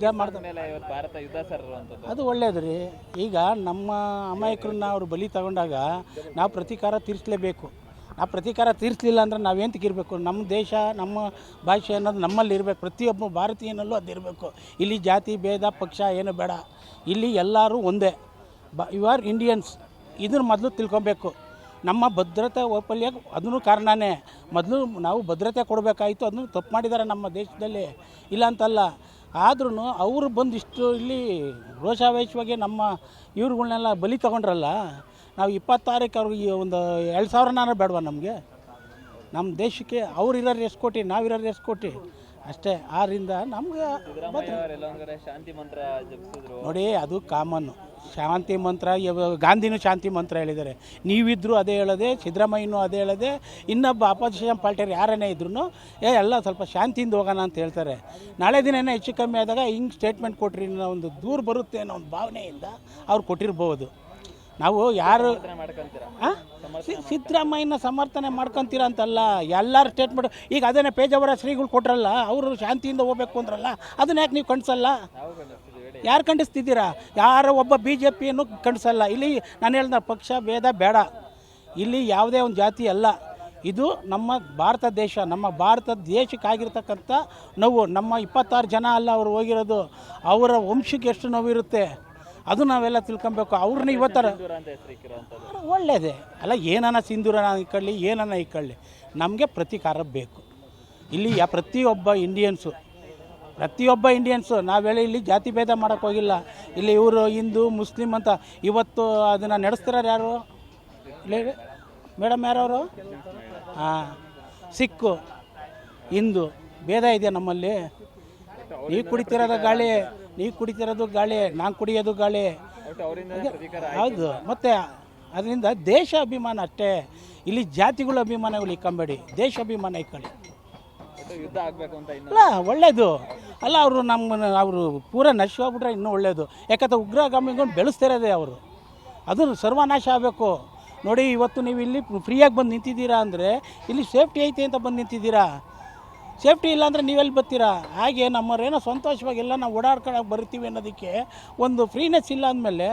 ಮೇಲೆ ಇವತ್ತು ಭಾರತ ಯುದ್ಧ ಸರಿರುವಂಥದ್ದು ಅದು ಒಳ್ಳೆಯದು ರೀ. ಈಗ ನಮ್ಮ ಅಮಾಯಕರನ್ನ ಅವರು ಬಲಿ ತಗೊಂಡಾಗ ನಾವು ಪ್ರತೀಕಾರ ತೀರಿಸಲೇಬೇಕು. ನಾವು ಪ್ರತೀಕಾರ ತೀರಿಸಲಿಲ್ಲ ಅಂದರೆ ನಾವೇಂತಕ್ಕಿರಬೇಕು? ನಮ್ಮ ದೇಶ ನಮ್ಮ ಭಾಷೆ ಅನ್ನೋದು ನಮ್ಮಲ್ಲಿ ಇರಬೇಕು. ಪ್ರತಿಯೊಬ್ಬ ಭಾರತೀಯನಲ್ಲೂ ಅದಿರಬೇಕು. ಇಲ್ಲಿ ಜಾತಿ ಭೇದ ಪಕ್ಷ ಏನು ಬೇಡ. ಇಲ್ಲಿ ಎಲ್ಲರೂ ಒಂದೇ. You are Indians. ಇದನ್ನು ಮೊದಲು ತಿಳ್ಕೊಬೇಕು. ನಮ್ಮ ಭದ್ರತೆ ವೈಫಲ್ಯ ಅದೂ ಕಾರಣನೇ. ಮೊದಲು ನಾವು ಭದ್ರತೆ ಕೊಡಬೇಕಾಯಿತು. ಅದನ್ನು ತಪ್ಪು ಮಾಡಿದ್ದಾರೆ ನಮ್ಮ ದೇಶದಲ್ಲಿ, ಇಲ್ಲ ಅಂತಲ್ಲ. ಆದ್ರೂ ಅವರು ಬಂದಿಷ್ಟು ಇಲ್ಲಿ ರೋಷಾವೇಶವಾಗಿ ನಮ್ಮ ಇವ್ರುಗಳ್ನೆಲ್ಲ ಬಲಿ ತಗೊಂಡ್ರಲ್ಲ. ನಾವು 26 ಅವ್ರಿಗೆ ಒಂದು 2,000 ಬೇಡವಾ ನಮಗೆ? ನಮ್ಮ ದೇಶಕ್ಕೆ ಅವ್ರು ಇರೋರು ಎಷ್ಟು ಕೋಟಿ, ನಾವಿರೋರು ಎಷ್ಟು ಕೋಟಿ ಅಷ್ಟೇ. ಆದ್ದರಿಂದ ನಮ್ಗೆ ಶಾಂತಿ ಮಂತ್ರ ಜಪಿಸಿದ್ರು ನೋಡಿ, ಅದು ಕಾಮನ್ನು. ಶಾಂತಿ ಮಂತ್ರ ಗಾಂಧಿನೂ ಶಾಂತಿ ಮಂತ್ರ ಹೇಳಿದ್ದಾರೆ. ನೀವಿದ್ದರೂ ಅದೇ ಹೇಳೋದೆ, ಸಿದ್ದರಾಮಯ್ಯನೂ ಅದೇ ಹೇಳೋದೆ, ಇನ್ನೊಬ್ಬ ಅಪೋಸಿಷನ್ ಪಾರ್ಟಿಯವ್ರು ಯಾರನ್ನೇ ಇದ್ರೂ ಎಲ್ಲ ಸ್ವಲ್ಪ ಶಾಂತಿಯಿಂದ ಹೋಗೋಣ ಅಂತ ಹೇಳ್ತಾರೆ. ನಾಳೆ ದಿನನೇ ಹೆಚ್ಚು ಕಮ್ಮಿ ಆದಾಗ ಹಿಂಗೆ ಸ್ಟೇಟ್ಮೆಂಟ್ ಕೊಟ್ರಿ ಅನ್ನೋ ಒಂದು ದೂರ ಬರುತ್ತೆ ಅನ್ನೋ ಒಂದು ಭಾವನೆಯಿಂದ ಅವ್ರು ಕೊಟ್ಟಿರ್ಬೋದು. ನಾವು ಯಾರು ಸಿದ್ದರಾಮಯ್ಯನ ಸಮರ್ಥನೆ ಮಾಡ್ಕೊತೀರ ಅಂತಲ್ಲ, ಎಲ್ಲರೂ ಸ್ಟೇಟ್ಮೆಂಟ್. ಈಗ ಅದನ್ನೇ ಪೇಜಾವರ ಶ್ರೀಗಳು ಕೊಟ್ರಲ್ಲ, ಅವರು ಶಾಂತಿಯಿಂದ ಹೋಗ್ಬೇಕು ಅಂದ್ರಲ್ಲ, ಅದನ್ನ ಯಾಕೆ ನೀವು ಖಂಡಿಸಲ್ಲ? ಯಾರು ಖಂಡಿಸ್ತಿದ್ದೀರಾ? ಯಾರೋ ಒಬ್ಬ BJPಯನ್ನು ಖಂಡಿಸಲ್ಲ. ಇಲ್ಲಿ ನಾನು ಹೇಳಿದ ಪಕ್ಷ ಭೇದ ಬೇಡ. ಇಲ್ಲಿ ಯಾವುದೇ ಒಂದು ಜಾತಿ ಅಲ್ಲ. ಇದು ನಮ್ಮ ಭಾರತ ದೇಶ. ನಮ್ಮ ಭಾರತ ದೇಶಕ್ಕಾಗಿರ್ತಕ್ಕಂಥ ನೋವು. ನಮ್ಮ 26 ಜನ ಅಲ್ಲ ಅವರು ಹೋಗಿರೋದು, ಅವರ ವಂಶಕ್ಕೆ ಎಷ್ಟು ನೋವಿರುತ್ತೆ ಅದು ನಾವೆಲ್ಲ ತಿಳ್ಕೊಬೇಕು. ಅವ್ರನ್ನ ಇವತ್ತರ ಒಳ್ಳೆಯದೇ ಅಲ್ಲ. ಏನನ್ನ ಸಿಂಧೂರ ಇಕ್ಕೊಳ್ಳಿ, ಏನನ್ನ ಇಕ್ಕೊಳ್ಳಿ, ನಮಗೆ ಪ್ರತೀಕಾರ ಬೇಕು. ಇಲ್ಲಿ ಪ್ರತಿಯೊಬ್ಬ ಇಂಡಿಯನ್ಸು ನಾವೇಳಿ ಇಲ್ಲಿ ಜಾತಿ ಭೇದ ಮಾಡೋಕ್ಕೆ ಹೋಗಿಲ್ಲ. ಇಲ್ಲಿ ಇವರು ಹಿಂದೂ ಮುಸ್ಲಿಂ ಅಂತ ಇವತ್ತು ಅದನ್ನು ನಡೆಸ್ತಿರೋರು ಯಾರು ಇಲ್ಲಿ ಮೇಡಮ್? ಯಾರವರು? ಸಿಕ್ಕು ಹಿಂದೂ ಭೇದ ಇದೆ ನಮ್ಮಲ್ಲಿ. ನೀವು ಕುಡಿತಿರೋದು ಗಾಳಿ, ನಾನು ಕುಡಿಯೋದು ಗಾಳಿ. ಹೌದು. ಮತ್ತು ಅದರಿಂದ ದೇಶ ಅಭಿಮಾನ ಅಷ್ಟೇ. ಇಲ್ಲಿ ಜಾತಿಗಳ ಅಭಿಮಾನಗಳು ಇಕ್ಕೊಂಬೇಡಿ, ದೇಶ ಅಭಿಮಾನ ಇಕ್ಕೊಳ್ಳಿ. ಯುದ್ಧ ಆಗಬೇಕು ಅಂತ ಅಲ್ಲ, ಒಳ್ಳೆಯದು ಅಲ್ಲ. ಅವರು ಪೂರ ನಶವಾಗ್ಬಿಟ್ರೆ ಇನ್ನೂ ಒಳ್ಳೆಯದು. ಯಾಕಂದ್ರೆ ಉಗ್ರಗಾಮಿಗಳು ಬೆಳೆಸ್ತಿರೋದೇ ಅವರು. ಅದು ಸರ್ವನಾಶ ಆಗಬೇಕು. ನೋಡಿ, ಇವತ್ತು ನೀವು ಇಲ್ಲಿ ಫ್ರೀಯಾಗಿ ಬಂದು ನಿಂತಿದ್ದೀರಾ ಅಂದರೆ ಇಲ್ಲಿ ಸೇಫ್ಟಿ ಐತೆ ಅಂತ ಬಂದು ನಿಂತಿದ್ದೀರಾ. ಸೇಫ್ಟಿ ಇಲ್ಲ ಅಂದರೆ ನೀವೆಲ್ಲಿ ಬರ್ತೀರಾ? ಹಾಗೆ ನಮ್ಮವರೇನೋ ಸಂತೋಷವಾಗೆಲ್ಲ ನಾವು ಓಡಾಡ್ಕೊಳ್ಳೋಕೆ ಬರ್ತೀವಿ ಅನ್ನೋದಕ್ಕೆ ಒಂದು ಫ್ರೀನೆಸ್ ಇಲ್ಲ ಅಂದಮೇಲೆ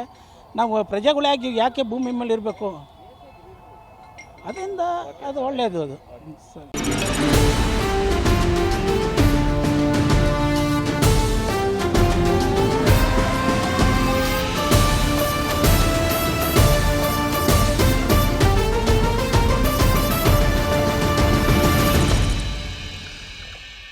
ನಾವು ಪ್ರಜೆಗಳಾಗಿ ಯಾಕೆ ಭೂಮಿ ಮೇಲೆ ಇರಬೇಕು? ಅದರಿಂದ ಅದು ಒಳ್ಳೆಯದು. ಅದು